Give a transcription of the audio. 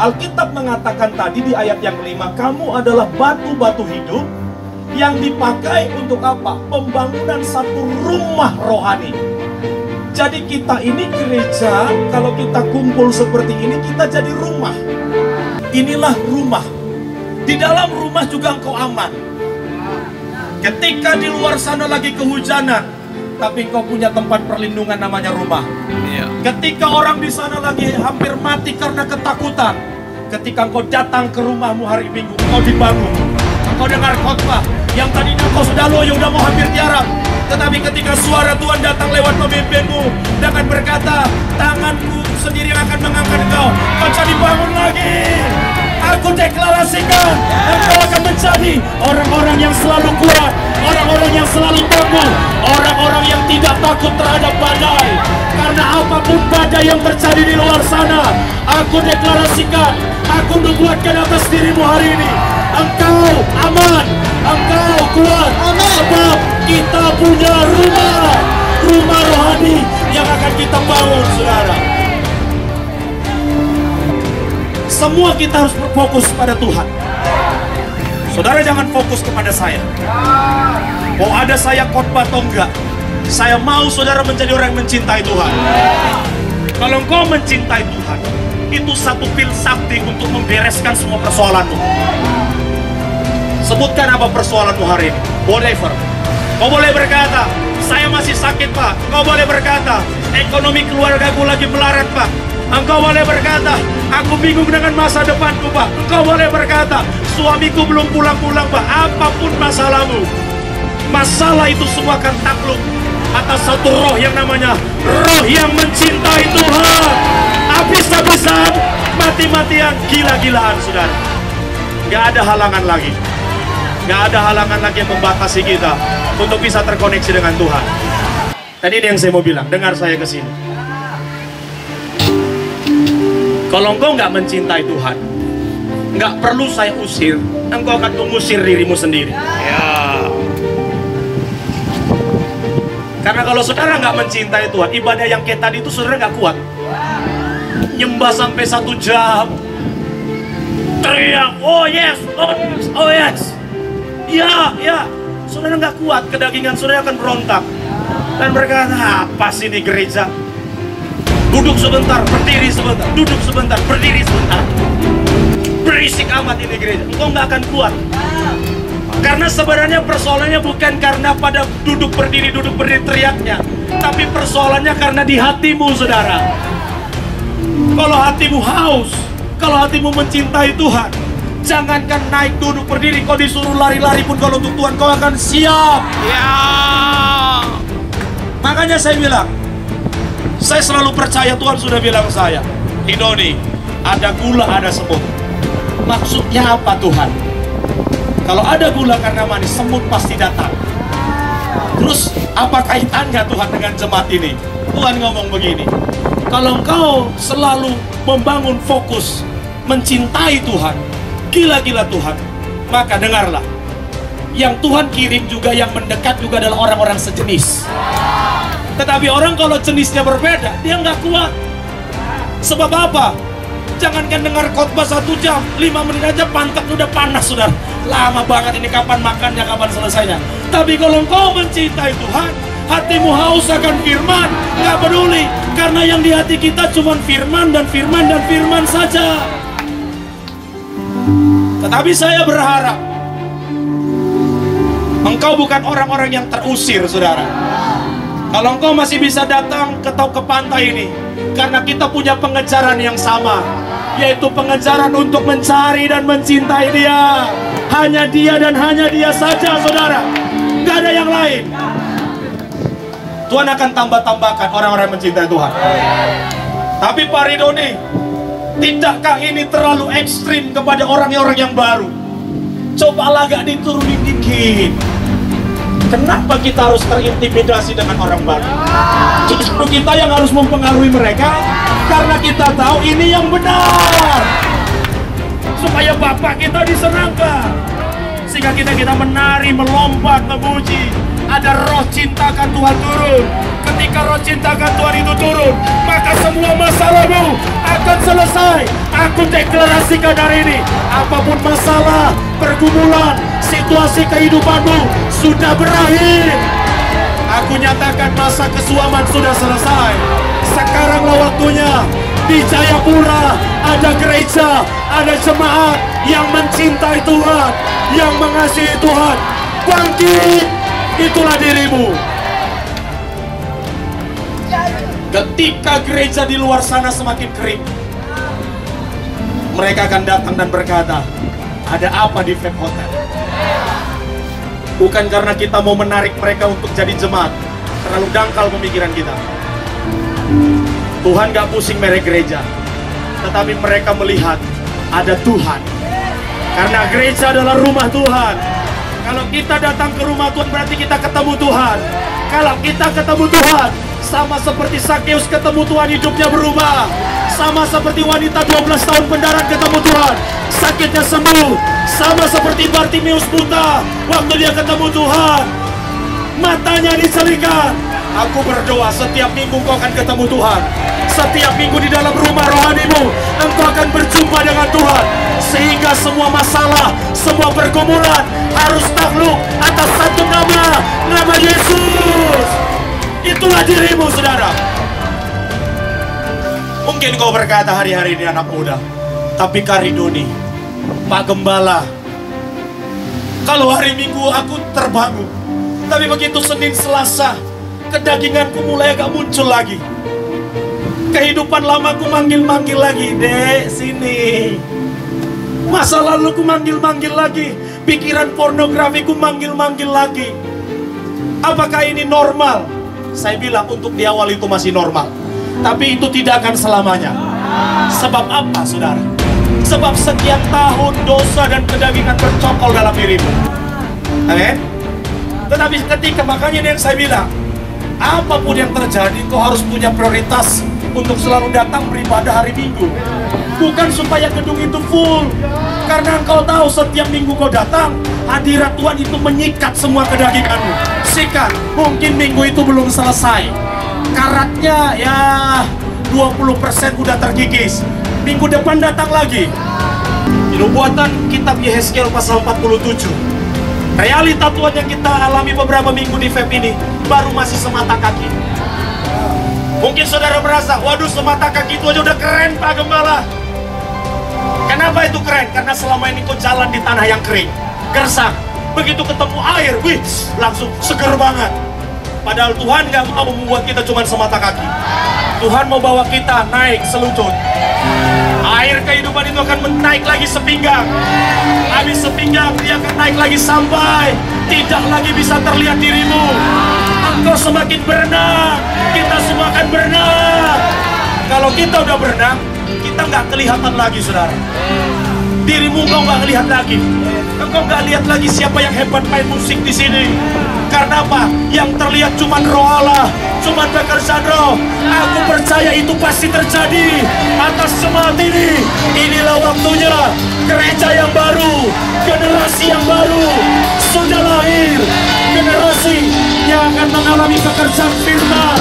Alkitab mengatakan tadi di ayat yang kelima, kamu adalah batu-batu hidup yang dipakai untuk apa? Pembangunan satu rumah rohani. Jadi kita ini gereja, kalau kita kumpul seperti ini, kita jadi rumah. Inilah rumah. Di dalam rumah juga engkau aman. Ketika di luar sana lagi kehujanan, tapi engkau punya tempat perlindungan namanya rumah. Ketika orang di sana lagi hampir mati karena ketakutan, ketika engkau datang ke rumahmu hari Minggu, engkau dibangun. Engkau dengar khotbah yang tadinya engkau sudah loyo, udah mau hampir tiarap. Tetapi ketika suara Tuhan datang lewat pemimpinmu dengan berkata, tanganku sendiri yang akan mengangkat engkau, engkau jadi bangun lagi. Aku deklarasikan, engkau akan menjadi orang-orang yang selalu kuat, orang-orang yang selalu tangguh, orang-orang yang tidak takut terhadap badai. Karena apapun badai yang terjadi di luar sana, aku deklarasikan, aku nubuatkan atas dirimu hari ini, engkau aman, engkau kuat. Sebab kita punya rumah rohani yang akan kita bangun, saudara. Semua kita harus berfokus pada Tuhan. Saudara jangan fokus kepada saya. Mau ada saya khotbah atau enggak, saya mau saudara menjadi orang yang mencintai Tuhan. Kalau engkau mencintai Tuhan, itu satu filsafat untuk membereskan semua persoalanmu. Sebutkan apa persoalanmu hari ini, whatever. Kau boleh berkata, saya masih sakit Pak. Kau boleh berkata, ekonomi keluargaku lagi melarat Pak. Engkau boleh berkata, aku bingung dengan masa depanku Pak. Engkau boleh berkata, suamiku belum pulang-pulang Pak. Apapun masalahmu, masalah itu semua akan takluk atas satu roh yang namanya roh yang mencintai Tuhan. Habis-habisan, mati-matian, gila-gilaan saudara. Gak ada halangan lagi. Gak ada halangan lagi yang membatasi kita untuk bisa terkoneksi dengan Tuhan. Dan ini yang saya mau bilang, dengar saya ke sini. Kalau engkau nggak mencintai Tuhan, nggak perlu saya usir, engkau akan mengusir dirimu sendiri. Ya. Karena kalau saudara nggak mencintai Tuhan, ibadah yang kayak tadi itu saudara nggak kuat. Nyembah sampai 1 jam, teriak, oh yes, oh yes, oh yes. Ya, ya, saudara nggak kuat, kedagingan saudara akan berontak dan berkata, apa sih ini gereja? Duduk sebentar, berdiri sebentar, duduk sebentar, berdiri sebentar. Berisik amat ini gereja, engkau nggak akan kuat. Karena sebenarnya persoalannya bukan karena pada duduk berdiri teriaknya, tapi persoalannya karena di hatimu, saudara. Kalau hatimu haus, kalau hatimu mencintai Tuhan, jangankan naik duduk berdiri, kau disuruh lari-lari pun kalau untuk Tuhan kau akan siap. Ya. Makanya saya bilang, saya selalu percaya Tuhan sudah bilang saya, Hidoni, ada gula, ada semut. Maksudnya apa Tuhan? Kalau ada gula karena manis, semut pasti datang. Terus apa kaitannya Tuhan dengan jemaat ini? Tuhan ngomong begini, kalau engkau selalu membangun fokus mencintai Tuhan, gila-gila Tuhan, maka dengarlah, yang Tuhan kirim juga, yang mendekat juga adalah orang-orang sejenis. Tetapi orang kalau jenisnya berbeda, dia nggak kuat. Sebab apa? Jangankan dengar khotbah 1 jam, 5 menit aja pantat udah panas sudah. Lama banget ini, kapan makannya, kapan selesainya. Tapi kalau engkau mencintai Tuhan, hatimu haus akan firman, nggak peduli. Karena yang di hati kita cuma firman dan firman dan firman saja. Tetapi saya berharap engkau bukan orang-orang yang terusir, saudara. Kalau engkau masih bisa datang ke pantai ini, karena kita punya pengejaran yang sama, yaitu pengejaran untuk mencari dan mencintai Dia. Hanya Dia dan hanya Dia saja, saudara. Gak ada yang lain. Tuhan akan tambah-tambahkan orang-orang yang mencintai Tuhan. Tapi Pak Ridoni, tidakkah ini terlalu ekstrim kepada orang-orang yang baru? Cobalah gak diturunin dikit. Kenapa kita harus terintimidasi dengan orang baru? Justru kita yang harus mempengaruhi mereka, karena kita tahu ini yang benar. Supaya Bapak kita disenangkan. ketika kita menari, melompat, memuji, ada roh cintakan Tuhan turun. Ketika roh cintakan Tuhan itu turun, maka semua masalahmu akan selesai. Aku deklarasikan hari ini, apapun masalah, pergumulan, situasi kehidupanmu sudah berakhir. Aku nyatakan masa kesuaman sudah selesai. Sekaranglah waktunya. Di Jayapura ada gereja, ada jemaat yang mencintai Tuhan, yang mengasihi Tuhan. Bangkit, itulah dirimu. Ketika gereja di luar sana semakin kering, mereka akan datang dan berkata, ada apa di Vape Hotel? Bukan karena kita mau menarik mereka untuk jadi jemaat. Terlalu dangkal pemikiran kita. Tuhan gak pusing merek gereja, tetapi mereka melihat ada Tuhan. Karena gereja adalah rumah Tuhan. Kalau kita datang ke rumah Tuhan berarti kita ketemu Tuhan. Kalau kita ketemu Tuhan, sama seperti Sakeus ketemu Tuhan, hidupnya berubah. Sama seperti wanita 12 tahun pendaran ketemu Tuhan, sakitnya sembuh. Sama seperti Bartimeus buta, waktu dia ketemu Tuhan, matanya dicelingkan. Aku berdoa setiap minggu kau akan ketemu Tuhan. Setiap minggu di dalam rumah rohanimu, engkau akan berjumpa dengan Tuhan. Sehingga semua masalah, semua pergumulan harus takluk atas satu nama, nama Yesus. Itulah dirimu, saudara. Mungkin kau berkata hari-hari ini anak muda, tapi Karidoni, Pak Gembala, kalau hari Minggu aku terbangun, tapi begitu Senin Selasa, kedaginganku mulai agak muncul lagi. Kehidupan lamaku manggil-manggil lagi, Dek, sini. Masa laluku manggil-manggil lagi. Pikiran pornografiku manggil-manggil lagi. Apakah ini normal? Saya bilang untuk di awal itu masih normal. Tapi itu tidak akan selamanya. Sebab apa, saudara? Sebab sekian tahun dosa dan kedagingan bercokol dalam dirimu. Amin. Tetapi ketika, makanya yang saya bilang, apapun yang terjadi, kau harus punya prioritas untuk selalu datang beribadah hari Minggu. Bukan supaya gedung itu full, karena engkau tahu setiap minggu kau datang, hadirat Tuhan itu menyikat semua kedaginganmu. Sikat, mungkin minggu itu belum selesai, karatnya ya 20% udah terkikis. Minggu depan datang lagi. Nubuatan kitab Yehezkiel pasal 47. Realita Tuhan yang kita alami beberapa minggu di Vape ini baru masih semata kaki. Mungkin saudara merasa, waduh semata kaki itu aja udah keren Pak Gembala. Kenapa itu keren? Karena selama ini kau jalan di tanah yang kering, gersang. Begitu ketemu air, wih, langsung seger banget. Padahal Tuhan gak mau membuat kita cuma semata kaki. Tuhan mau bawa kita naik selutut. Air kehidupan itu akan menaik lagi sepinggang. Habis sepinggang dia akan naik lagi sampai tidak lagi bisa terlihat dirimu. Engkau semakin berenang, kita semua akan berenang. Kalau kita udah berenang, kita nggak kelihatan lagi, saudara. Dirimu engkau nggak lihat lagi. Engkau nggak lihat lagi siapa yang hebat main musik di sini. Karena apa? Yang terlihat cuma roh Allah, cuma pekerjaan roh. Aku percaya itu pasti terjadi atas jemaat ini. Inilah waktunya gereja yang baru, generasi yang baru sudah lahir. Generasi yang akan mengalami pekerjaan firman,